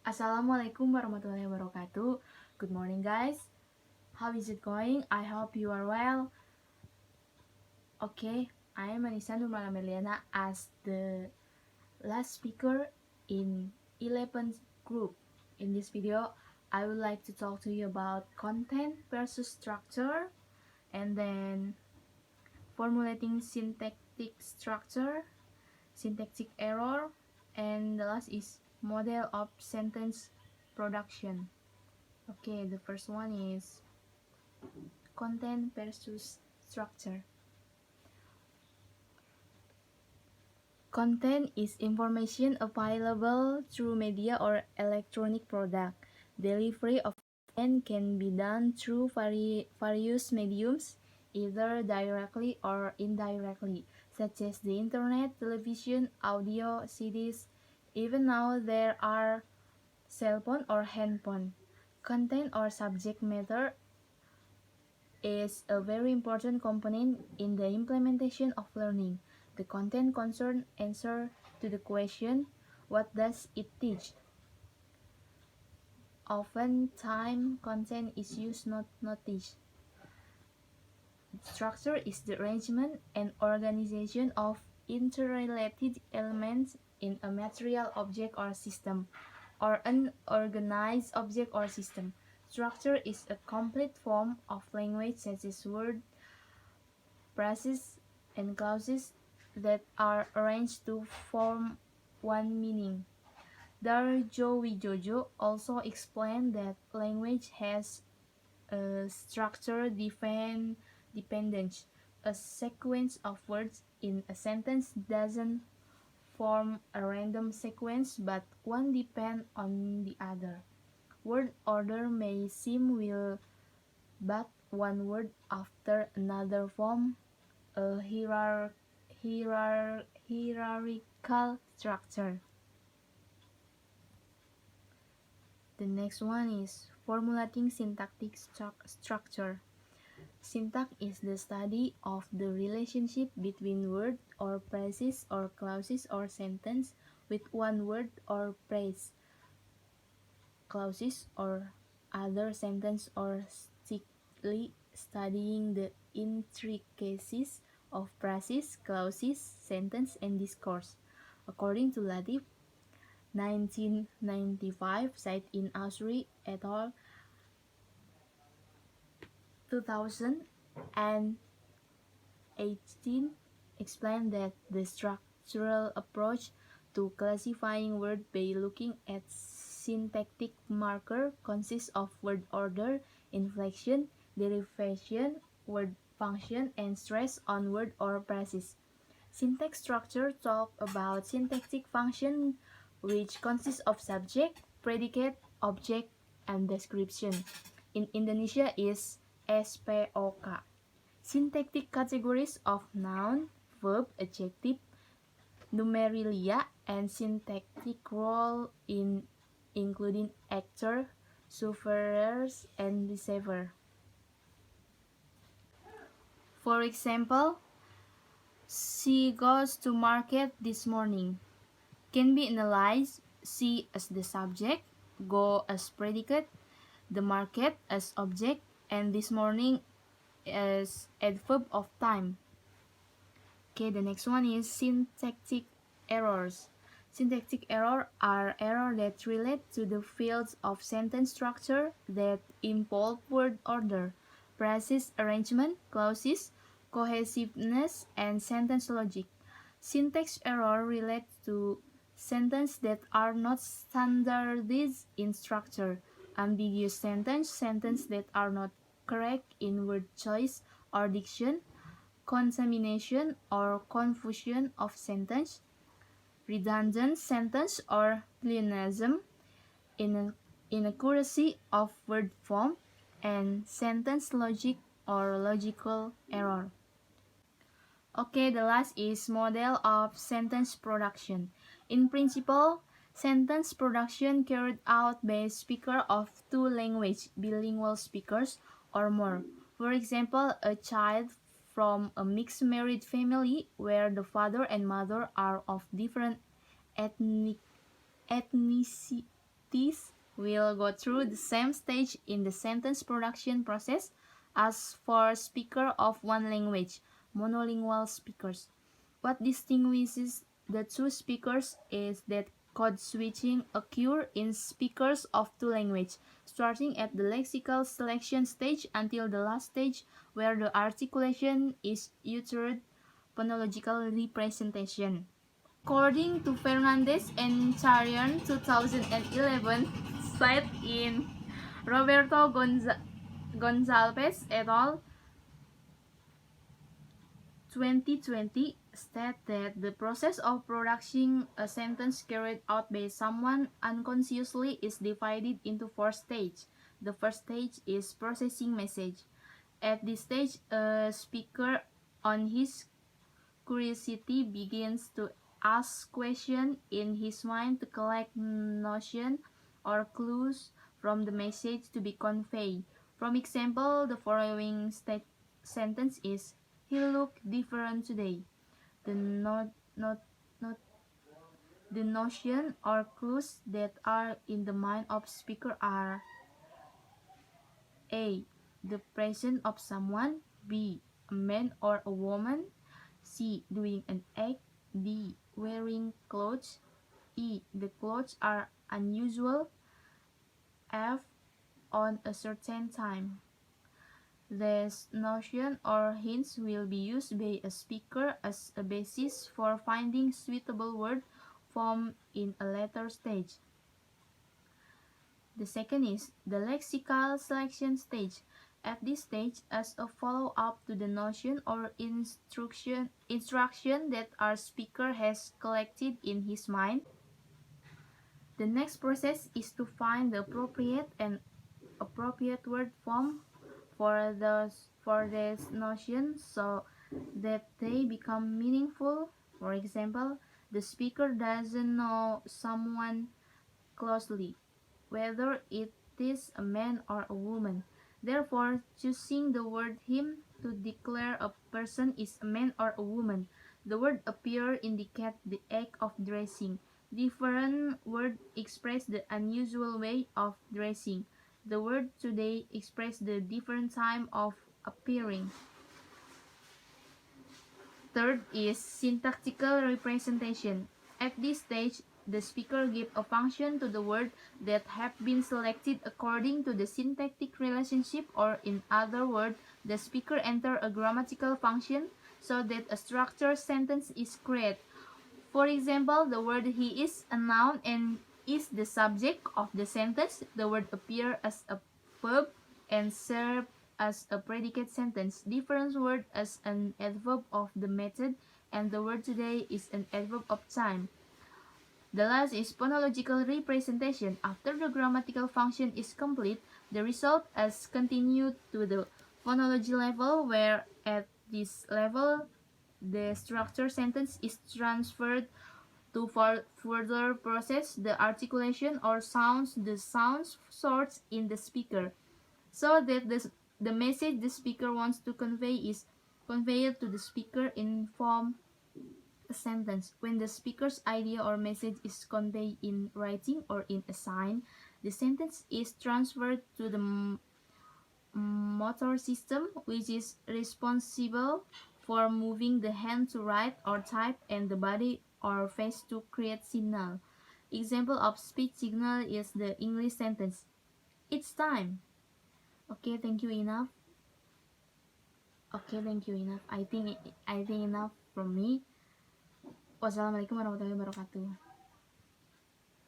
Assalamualaikum warahmatullahi wabarakatuh. Good morning, guys. How is it going? I hope you are well. Okay, I am Annisa Nurmala Merliana as the last speaker in 11th group. In this video, I would like to talk to you about content versus structure, and then formulating syntactic structure, syntactic error, and the last is model of sentence production. Okay, the first one is content versus structure. Content is information available through media or electronic product. Delivery of content can be done through various mediums, either directly or indirectly, such as the internet, television, audio, CDs. Even now, there are cell phone or handphone. Content or subject matter is a very important component in the implementation of learning. The content concern answer to the question, what does it teach? Oftentimes, content is used, not teach. Structure is the arrangement and organization of interrelated elements in a material object or system, or an organized object or system. Structure is a complete form of language such as words, phrases, and clauses that are arranged to form one meaning. Darjo Wijojo also explained that language has a structure dependence. A sequence of words in a sentence doesn't form a random sequence, but one depends on the other. Word order may seem will, but one word after another form a hierarchical structure. The next one is formulating syntactic structure. Syntax is the study of the relationship between words or phrases or clauses or sentence with one word or phrase, clauses or other sentence, or strictly studying the intricacies of phrases, clauses, sentence, and discourse. According to Latif, 1995, cited in Ausri et al. 2018, explained that the structural approach to classifying words by looking at syntactic marker consists of word order, inflection, derivation, word function, and stress on word or phrases. Syntax structure talk about syntactic function, which consists of subject, predicate, object, and description. In Indonesia is SPOK. Syntactic categories of noun, verb, adjective, numerilia, and syntactic role in including actor, sufferers, and receiver. For example, she goes to market this morning. Can be analyzed she as the subject, go as predicate, the market as object, and this morning as adverb of time. Okay, the next one is syntactic errors. Syntactic errors are errors that relate to the fields of sentence structure that involve word order, phrases arrangement, clauses, cohesiveness, and sentence logic. Syntax errors relate to sentences that are not standardized in structure, ambiguous sentences that are not correct in word choice or diction, contamination or confusion of sentence, redundant sentence or pleonasm, inaccuracy of word form, and sentence logic or logical error. Okay, the last is model of sentence production. In principle, sentence production carried out by a speaker of two languages, bilingual speakers, or more. For example, a child from a mixed married family where the father and mother are of different ethnicity parties will go through the same stage in the sentence production process as for speakers of one language, monolingual speakers. What distinguishes the two speakers is that code switching occurs in speakers of two languages, starting at the lexical selection stage until the last stage where the articulation is uttered phonological representation. According to Fernandez and Charian 2011, cited in Roberto Gonzalez et al. 2020, state that the process of producing a sentence carried out by someone unconsciously is divided into four stages. The first stage is processing message. At this stage, a speaker on his curiosity begins to ask questions in his mind to collect notion or clues from the message to be conveyed. From example, the following sentence is, "He looked different today." The not the notion or clues that are in the mind of speaker are: A. The presence of someone. B. A man or a woman. C. Doing an act. D. Wearing clothes. E. The clothes are unusual. F. On a certain time. This notion or hints will be used by a speaker as a basis for finding suitable word form in a later stage. The second is the lexical selection stage. At this stage, as a follow-up to the notion or instruction that our speaker has collected in his mind, the next process is to find the appropriate word form for this notion so that they become meaningful. For example, the speaker doesn't know someone closely, whether it is a man or a woman. Therefore, choosing the word him to declare a person is a man or a woman. The word appear indicate the act of dressing. Different words express the unusual way of dressing. The word today express the different time of appearing. Third is syntactical representation. At this stage, the speaker gives a function to the word that have been selected according to the syntactic relationship, or in other words, the speaker enters a grammatical function so that a structured sentence is created. For example, the word he is a noun and is the subject of the sentence. The word appears as a verb and serve as a predicate sentence. Different word as an adverb of the method, and the word today is an adverb of time. The last is phonological representation. After the grammatical function is complete, the result is continued to the phonology level, where at this level the structured sentence is transferred to further process the articulation or the sounds sorts in the speaker, so that the message the speaker wants to convey is conveyed to the speaker in form a sentence. When the speaker's idea or message is conveyed in writing or in a sign, the sentence is transferred to the motor system, which is responsible for moving the hand to write or type and the body or face to create signal. Example of speech signal is the English sentence, "It's time." Okay, thank you enough. Okay, thank you enough. I think enough from me. Wassalamualaikum warahmatullahi wabarakatuh.